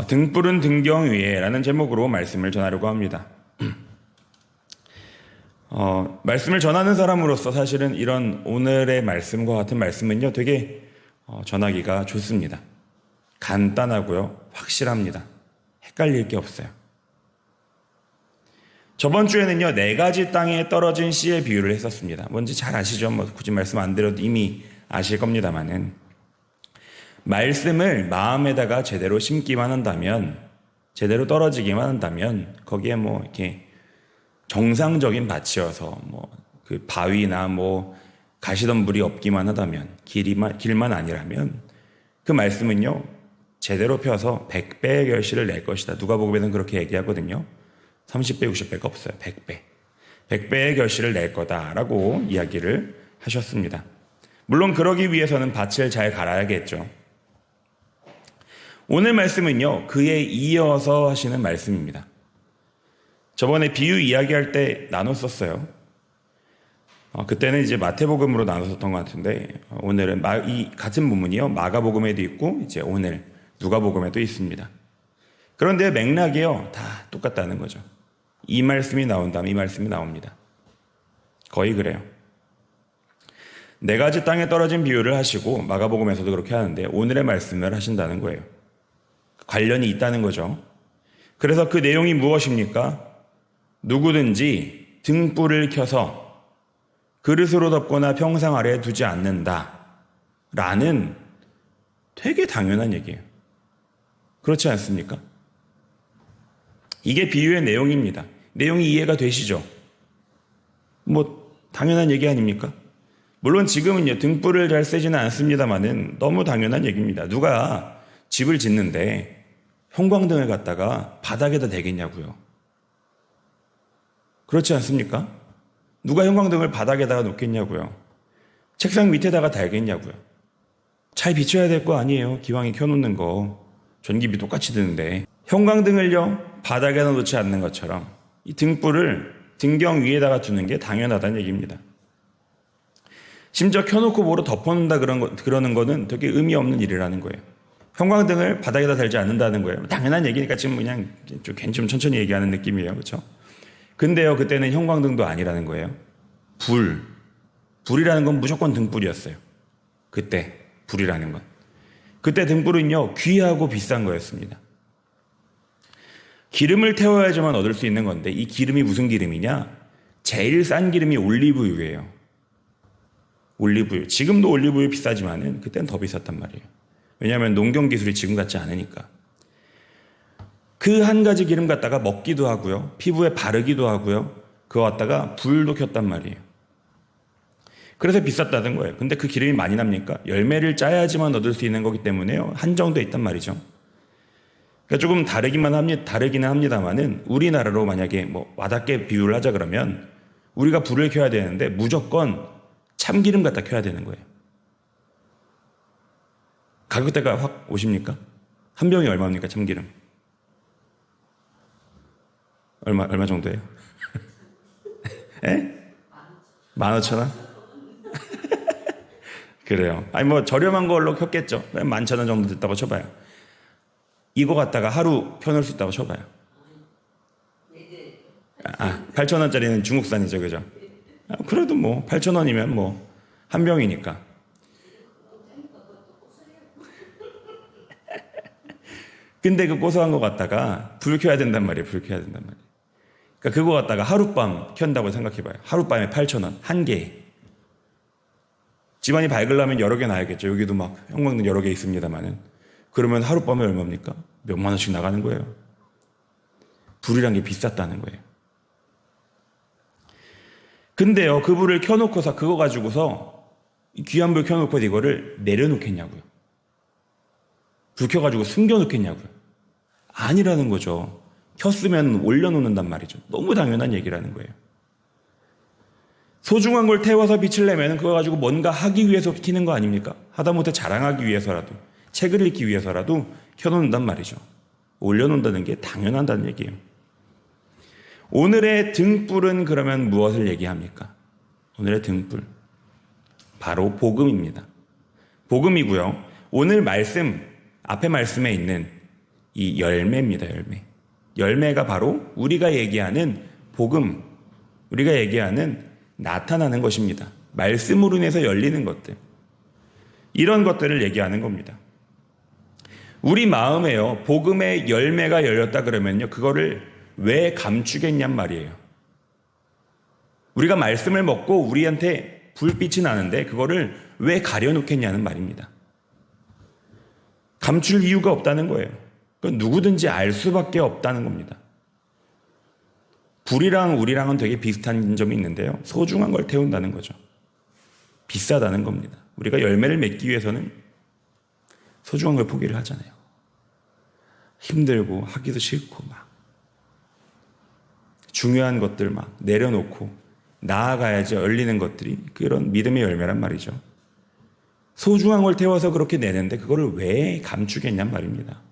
등불은 등경 위에라는 제목으로 말씀을 전하려고 합니다. 말씀을 전하는 사람으로서 사실은 이런 오늘의 말씀과 같은 말씀은요, 되게 전하기가 좋습니다. 간단하고요, 확실합니다. 헷갈릴 게 없어요. 저번 주에는요, 4가지 땅에 떨어진 씨의 비유를 했었습니다. 뭔지 잘 아시죠? 굳이 말씀 안 드려도 이미 아실 겁니다만은. 말씀을 마음에다가 제대로 심기만 한다면, 제대로 떨어지기만 한다면, 거기에 이렇게 정상적인 밭이어서 그 바위나 가시덤불이 없기만 하다면, 길만 아니라면, 그 말씀은요, 제대로 펴서 100배의 결실을 낼 것이다. 누가복음에는 그렇게 얘기하거든요. 30배, 60배가 없어요. 100배. 100배의 결실을 낼 거다라고 이야기를 하셨습니다. 물론 그러기 위해서는 밭을 잘 갈아야겠죠. 오늘 말씀은요, 그에 이어서 하시는 말씀입니다. 저번에 비유 이야기할 때 나눴었어요. 그때는 이제 마태복음으로 나눴었던 것 같은데, 오늘은 이 같은 부분이요, 마가복음에도 있고, 이제 오늘 누가복음에도 있습니다. 그런데 맥락이요, 다 똑같다는 거죠. 이 말씀이 나온 다음 이 말씀이 나옵니다. 거의 그래요. 4가지 땅에 떨어진 비유를 하시고, 마가복음에서도 그렇게 하는데, 오늘의 말씀을 하신다는 거예요. 관련이 있다는 거죠. 그래서 그 내용이 무엇입니까? 누구든지 등불을 켜서 그릇으로 덮거나 평상 아래에 두지 않는다 라는 되게 당연한 얘기예요. 그렇지 않습니까? 이게 비유의 내용입니다. 내용이 이해가 되시죠? 당연한 얘기 아닙니까? 물론 지금은요, 등불을 잘 쓰지는 않습니다만은 너무 당연한 얘기입니다. 누가 집을 짓는데 형광등을 갖다가 바닥에다 대겠냐고요. 그렇지 않습니까? 누가 형광등을 바닥에다가 놓겠냐고요. 책상 밑에다가 달겠냐고요. 잘 비춰야 될 거 아니에요. 기왕에 켜놓는 거. 전기비 똑같이 드는데. 형광등을요, 바닥에다 놓지 않는 것처럼 이 등불을 등경 위에다가 두는 게 당연하다는 얘기입니다. 심지어 켜놓고 뭐로 덮어놓는다 그러는 거는 되게 의미 없는 일이라는 거예요. 형광등을 바닥에다 달지 않는다는 거예요. 당연한 얘기니까 지금 그냥 좀 천천히 얘기하는 느낌이에요. 그렇죠? 근데요, 그때는 형광등도 아니라는 거예요. 불이라는 건 무조건 등불이었어요. 그때 불이라는 건. 그때 등불은요, 귀하고 비싼 거였습니다. 기름을 태워야지만 얻을 수 있는 건데, 이 기름이 무슨 기름이냐? 제일 싼 기름이 올리브유예요. 올리브유. 지금도 올리브유 비싸지만은 그때는 더 비쌌단 말이에요. 왜냐하면 농경 기술이 지금 같지 않으니까. 그 한 가지 기름 갖다가 먹기도 하고요, 피부에 바르기도 하고요, 그거 갖다가 불도 켰단 말이에요. 그래서 비쌌다는 거예요. 근데 그 기름이 많이 납니까? 열매를 짜야지만 얻을 수 있는 거기 때문에요, 한정돼 있단 말이죠. 그러니까 조금 다르기는 합니다만은, 우리나라로 만약에 와닿게 비유를 하자 그러면, 우리가 불을 켜야 되는데 무조건 참기름 갖다 켜야 되는 거예요. 가격대가 확 오십니까? 한 병이 얼마입니까, 참기름? 얼마 정도예요? 에? 15,000원? 그래요. 저렴한 걸로 켰겠죠. 11,000원 정도 됐다고 쳐봐요. 이거 갖다가 하루 켜놓을 수 있다고 쳐봐요. 8,000원짜리는 중국산이죠, 그죠? 그래도 8,000원이면 한 병이니까. 근데 그 고소한 거 갖다가 불 켜야 된단 말이에요. 그러니까 그거 갖다가 하룻밤 켠다고 생각해봐요. 하룻밤에 8,000원, 한 개에. 집안이 밝으려면 여러 개 놔야겠죠. 여기도 형광등 여러 개 있습니다만은. 그러면 하룻밤에 얼마입니까? 몇만 원씩 나가는 거예요. 불이란 게 비쌌다는 거예요. 근데요, 그 불을 켜놓고서 그거 가지고서 귀한 불 켜놓고 이거를 내려놓겠냐고요. 불 켜가지고 숨겨놓겠냐고요. 아니라는 거죠. 켰으면 올려놓는단 말이죠. 너무 당연한 얘기라는 거예요. 소중한 걸 태워서 빛을 내면 그거 가지고 뭔가 하기 위해서 켜는 거 아닙니까? 하다못해 자랑하기 위해서라도, 책을 읽기 위해서라도 켜놓는단 말이죠. 올려놓는다는 게 당연하다는 얘기예요. 오늘의 등불은 그러면 무엇을 얘기합니까? 오늘의 등불, 바로 복음입니다. 복음이고요. 오늘 말씀, 앞에 말씀에 있는 이 열매입니다. 열매. 열매가 바로 우리가 얘기하는 복음, 우리가 얘기하는 나타나는 것입니다. 말씀으로 인해서 열리는 것들. 이런 것들을 얘기하는 겁니다. 우리 마음에요, 복음의 열매가 열렸다 그러면요, 그거를 왜 감추겠냔 말이에요. 우리가 말씀을 먹고 우리한테 불빛이 나는데 그거를 왜 가려놓겠냐는 말입니다. 감출 이유가 없다는 거예요. 그건 누구든지 알 수밖에 없다는 겁니다. 불이랑 우리랑은 되게 비슷한 점이 있는데요. 소중한 걸 태운다는 거죠. 비싸다는 겁니다. 우리가 열매를 맺기 위해서는 소중한 걸 포기를 하잖아요. 힘들고 하기도 싫고 막 중요한 것들 막 내려놓고 나아가야지 열리는 것들이 그런 믿음의 열매란 말이죠. 소중한 걸 태워서 그렇게 내는데 그거를 왜 감추겠냔 말입니다.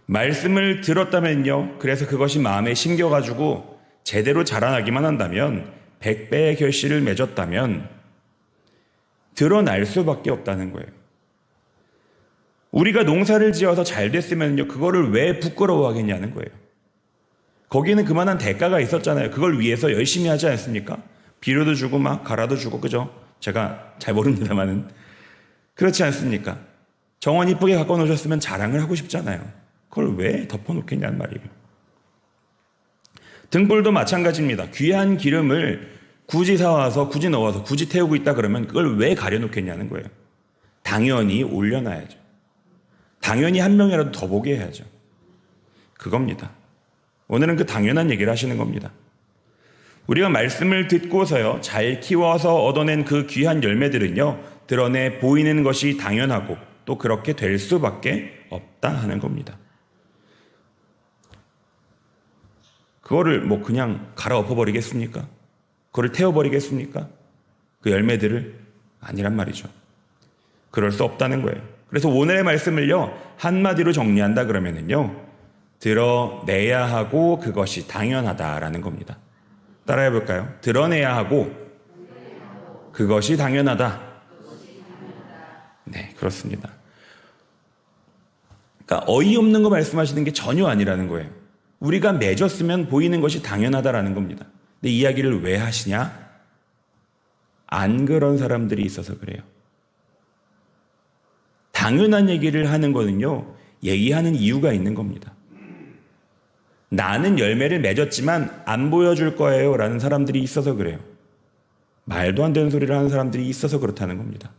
말씀을 들었다면요, 그래서 그것이 마음에 심겨가지고 제대로 자라나기만 한다면 100배의 결실을 맺었다면 드러날 수밖에 없다는 거예요. 우리가 농사를 지어서 잘 됐으면요, 그거를 왜 부끄러워하겠냐는 거예요. 거기는 그만한 대가가 있었잖아요. 그걸 위해서 열심히 하지 않습니까? 비료도 주고 막 갈아도 주고, 그죠? 제가 잘 모릅니다만은 그렇지 않습니까? 정원 이쁘게 갖고 놓으셨으면 자랑을 하고 싶잖아요. 그걸 왜 덮어놓겠냐는 말이에요. 등불도 마찬가지입니다. 귀한 기름을 굳이 사와서 굳이 넣어서 굳이 태우고 있다 그러면 그걸 왜 가려놓겠냐는 거예요. 당연히 올려놔야죠. 당연히 한 명이라도 더 보게 해야죠. 그겁니다. 오늘은 그 당연한 얘기를 하시는 겁니다. 우리가 말씀을 듣고서요, 잘 키워서 얻어낸 그 귀한 열매들은요, 드러내 보이는 것이 당연하고 또 그렇게 될 수밖에 없다 하는 겁니다. 그거를 뭐 그냥 갈아엎어버리겠습니까? 그거를 태워버리겠습니까? 그 열매들을? 아니란 말이죠. 그럴 수 없다는 거예요. 그래서 오늘의 말씀을요, 한마디로 정리한다 그러면은요, 드러내야 하고 그것이 당연하다라는 겁니다. 따라해 볼까요? 드러내야 하고 그것이 당연하다. 네, 그렇습니다. 그러니까 어이없는 거 말씀하시는 게 전혀 아니라는 거예요. 우리가 맺었으면 보이는 것이 당연하다라는 겁니다. 근데 이야기를 왜 하시냐? 안 그런 사람들이 있어서 그래요. 당연한 얘기를 하는 거는요, 얘기하는 이유가 있는 겁니다. 나는 열매를 맺었지만 안 보여줄 거예요 라는 사람들이 있어서 그래요. 말도 안 되는 소리를 하는 사람들이 있어서 그렇다는 겁니다.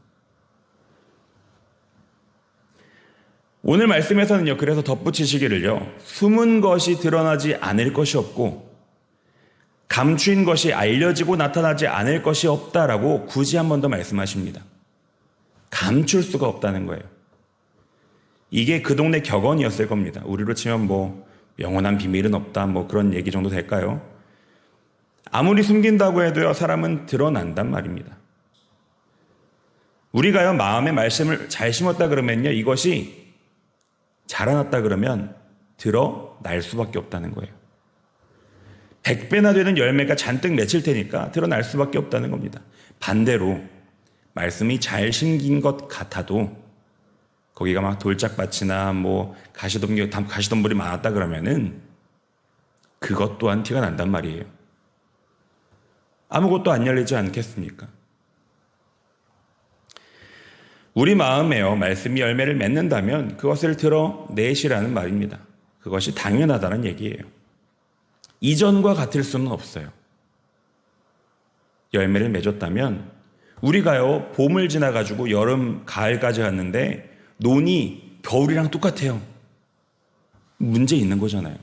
오늘 말씀에서는요, 그래서 덧붙이시기를요, 숨은 것이 드러나지 않을 것이 없고 감추인 것이 알려지고 나타나지 않을 것이 없다라고 굳이 한 번 더 말씀하십니다. 감출 수가 없다는 거예요. 이게 그 동네 격언이었을 겁니다. 우리로 치면 뭐 영원한 비밀은 없다, 뭐 그런 얘기 정도 될까요? 아무리 숨긴다고 해도요, 사람은 드러난단 말입니다. 우리가요, 마음의 말씀을 잘 심었다 그러면요, 이것이 자라났다 그러면 드러날 수밖에 없다는 거예요. 100배나 되는 열매가 잔뜩 맺힐 테니까 드러날 수밖에 없다는 겁니다. 반대로 말씀이 잘 심긴 것 같아도 거기가 막 돌짝밭이나 뭐 가시덤불이 많았다 그러면은 그것 또한 티가 난단 말이에요. 아무것도 안 열리지 않겠습니까? 우리 마음에요, 말씀이 열매를 맺는다면 그것을 드러내시라는 말입니다. 그것이 당연하다는 얘기예요. 이전과 같을 수는 없어요. 열매를 맺었다면 우리가요, 봄을 지나가지고 여름, 가을까지 갔는데 논이 겨울이랑 똑같아요. 문제 있는 거잖아요.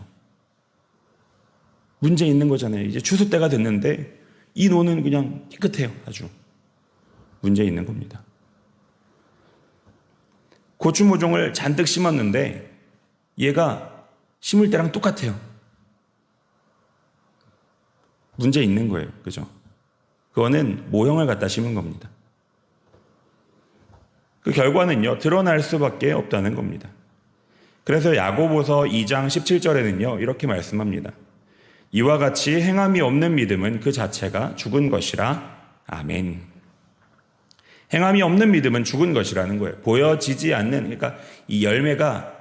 문제 있는 거잖아요. 이제 추수 때가 됐는데 이 논은 그냥 깨끗해요. 아주. 문제 있는 겁니다. 고추 모종을 잔뜩 심었는데 얘가 심을 때랑 똑같아요. 문제 있는 거예요. 그죠? 그거는 모형을 갖다 심은 겁니다. 그 결과는요, 드러날 수밖에 없다는 겁니다. 그래서 야고보서 2장 17절에는요, 이렇게 말씀합니다. 이와 같이 행함이 없는 믿음은 그 자체가 죽은 것이라. 아멘. 행함이 없는 믿음은 죽은 것이라는 거예요. 보여지지 않는, 그러니까 이 열매가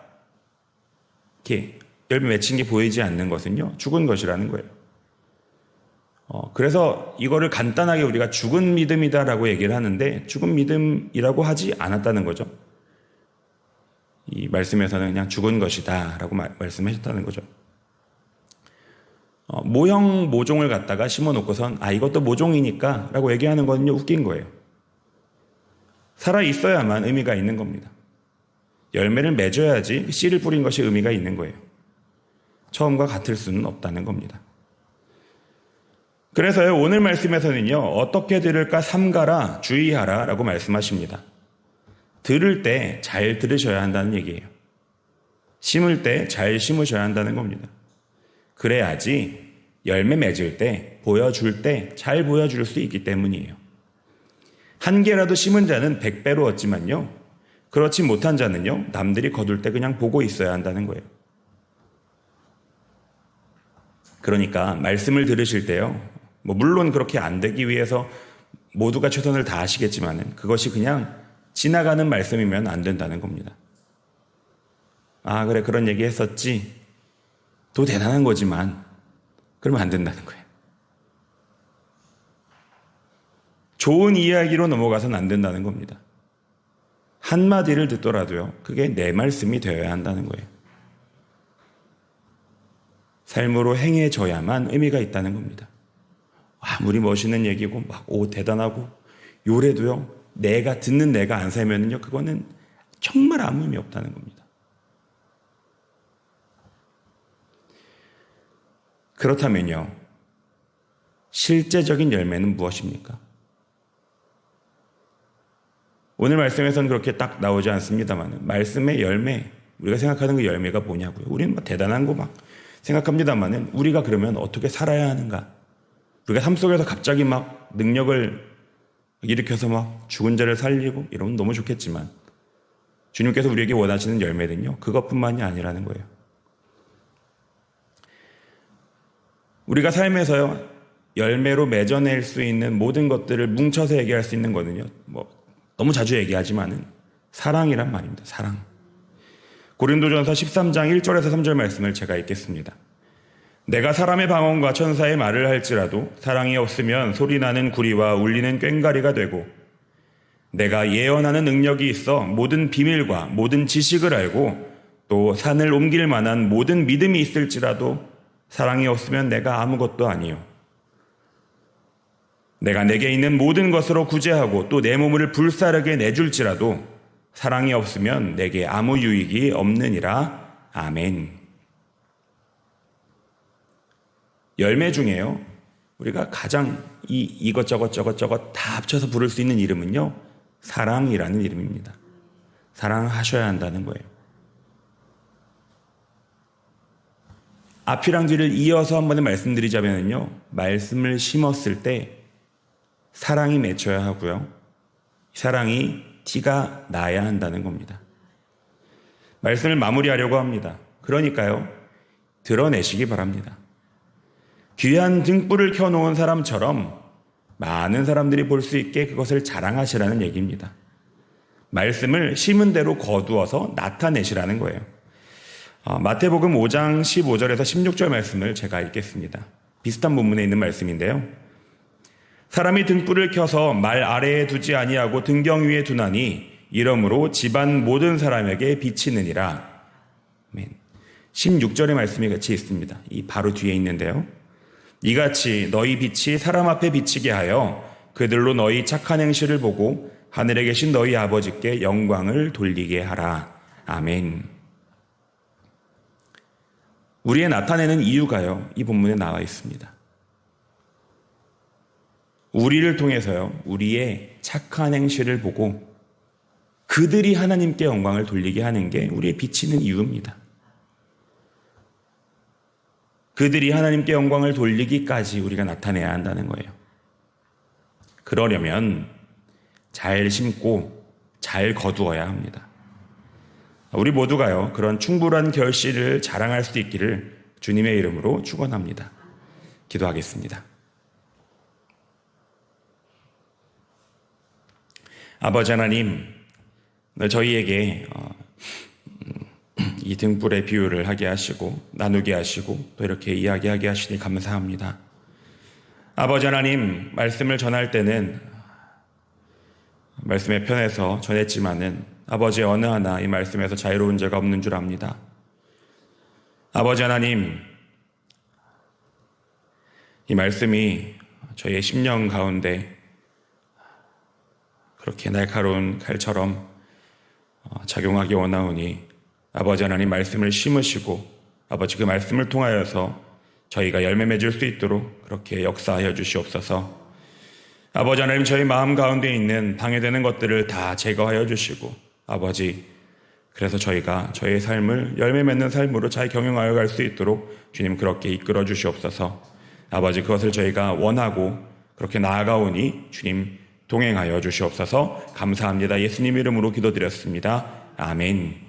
이렇게 열매 맺힌 게 보이지 않는 것은요, 죽은 것이라는 거예요. 그래서 이거를 간단하게 우리가 죽은 믿음이다라고 얘기를 하는데 죽은 믿음이라고 하지 않았다는 거죠. 이 말씀에서는 그냥 죽은 것이다라고 말씀하셨다는 거죠. 모형 모종을 갖다가 심어놓고선 이것도 모종이니까 라고 얘기하는 거는요, 웃긴 거예요. 살아 있어야만 의미가 있는 겁니다. 열매를 맺어야지 씨를 뿌린 것이 의미가 있는 거예요. 처음과 같을 수는 없다는 겁니다. 그래서요, 오늘 말씀에서는요, 어떻게 들을까 삼가라 주의하라 라고 말씀하십니다. 들을 때 잘 들으셔야 한다는 얘기예요. 심을 때 잘 심으셔야 한다는 겁니다. 그래야지 열매 맺을 때, 보여줄 때 잘 보여줄 수 있기 때문이에요. 한 개라도 심은 자는 100배로 얻지만요, 그렇지 못한 자는요, 남들이 거둘 때 그냥 보고 있어야 한다는 거예요. 그러니까 말씀을 들으실 때요, 물론 그렇게 안 되기 위해서 모두가 최선을 다하시겠지만은 그것이 그냥 지나가는 말씀이면 안 된다는 겁니다. 그래, 그런 얘기 했었지. 또 대단한 거지만 그러면 안 된다는 거예요. 좋은 이야기로 넘어가서는 안 된다는 겁니다. 한마디를 듣더라도요, 그게 내 말씀이 되어야 한다는 거예요. 삶으로 행해져야만 의미가 있다는 겁니다. 아무리 멋있는 얘기고 대단하고 요래도요, 듣는 내가 안 살면은요, 그거는 정말 아무 의미 없다는 겁니다. 그렇다면요, 실제적인 열매는 무엇입니까? 오늘 말씀에서는 그렇게 딱 나오지 않습니다만, 말씀의 열매, 우리가 생각하는 그 열매가 뭐냐고요. 우리는 대단한 거 생각합니다만, 우리가 그러면 어떻게 살아야 하는가? 우리가 삶 속에서 갑자기 능력을 일으켜서 죽은 자를 살리고 이러면 너무 좋겠지만, 주님께서 우리에게 원하시는 열매는요, 그것뿐만이 아니라는 거예요. 우리가 삶에서요, 열매로 맺어낼 수 있는 모든 것들을 뭉쳐서 얘기할 수 있는 거는요, 너무 자주 얘기하지만은 사랑이란 말입니다. 사랑. 고린도전서 13장 1절에서 3절 말씀을 제가 읽겠습니다. 내가 사람의 방언과 천사의 말을 할지라도 사랑이 없으면 소리나는 구리와 울리는 꽹과리가 되고, 내가 예언하는 능력이 있어 모든 비밀과 모든 지식을 알고 또 산을 옮길 만한 모든 믿음이 있을지라도 사랑이 없으면 내가 아무것도 아니요. 내가 내게 있는 모든 것으로 구제하고 또 내 몸을 불사르게 내줄지라도 사랑이 없으면 내게 아무 유익이 없느니라. 아멘. 열매 중에요, 우리가 가장 이것저것 다 합쳐서 부를 수 있는 이름은요, 사랑이라는 이름입니다. 사랑하셔야 한다는 거예요. 앞이랑 뒤를 이어서 한 번에 말씀드리자면요, 말씀을 심었을 때 사랑이 맺혀야 하고요, 사랑이 티가 나야 한다는 겁니다. 말씀을 마무리하려고 합니다. 그러니까요, 드러내시기 바랍니다. 귀한 등불을 켜놓은 사람처럼 많은 사람들이 볼 수 있게 그것을 자랑하시라는 얘기입니다. 말씀을 심은 대로 거두어서 나타내시라는 거예요. 마태복음 5장 15절에서 16절 말씀을 제가 읽겠습니다. 비슷한 본문에 있는 말씀인데요. 사람이 등불을 켜서 말 아래에 두지 아니하고 등경 위에 두나니 이러므로 집안 모든 사람에게 비치느니라. 16절의 말씀이 같이 있습니다. 이 바로 뒤에 있는데요. 이같이 너희 빛이 사람 앞에 비치게 하여 그들로 너희 착한 행실을 보고 하늘에 계신 너희 아버지께 영광을 돌리게 하라. 아멘. 우리의 나타내는 이유가요, 이 본문에 나와 있습니다. 우리를 통해서요, 우리의 착한 행실을 보고 그들이 하나님께 영광을 돌리게 하는 게 우리의 비치는 이유입니다. 그들이 하나님께 영광을 돌리기까지 우리가 나타내야 한다는 거예요. 그러려면 잘 심고 잘 거두어야 합니다. 우리 모두가요, 그런 충분한 결실을 자랑할 수 있기를 주님의 이름으로 축원합니다. 기도하겠습니다. 아버지 하나님, 저희에게 이 등불의 비유를 하게 하시고 나누게 하시고 또 이렇게 이야기하게 하시니 감사합니다. 아버지 하나님, 말씀을 전할 때는 말씀의 편에서 전했지만은 아버지 어느 하나 이 말씀에서 자유로운 자가 없는 줄 압니다. 아버지 하나님, 이 말씀이 저희의 심령 가운데 그렇게 날카로운 칼처럼 작용하기 원하오니 아버지 하나님 말씀을 심으시고 아버지 그 말씀을 통하여서 저희가 열매 맺을 수 있도록 그렇게 역사하여 주시옵소서. 아버지 하나님, 저희 마음 가운데 있는 방해되는 것들을 다 제거하여 주시고 아버지, 그래서 저희가 저희의 삶을 열매 맺는 삶으로 잘 경영하여 갈 수 있도록 주님 그렇게 이끌어 주시옵소서. 아버지, 그것을 저희가 원하고 그렇게 나아가오니 주님 동행하여 주시옵소서. 감사합니다. 예수님 이름으로 기도드렸습니다. 아멘.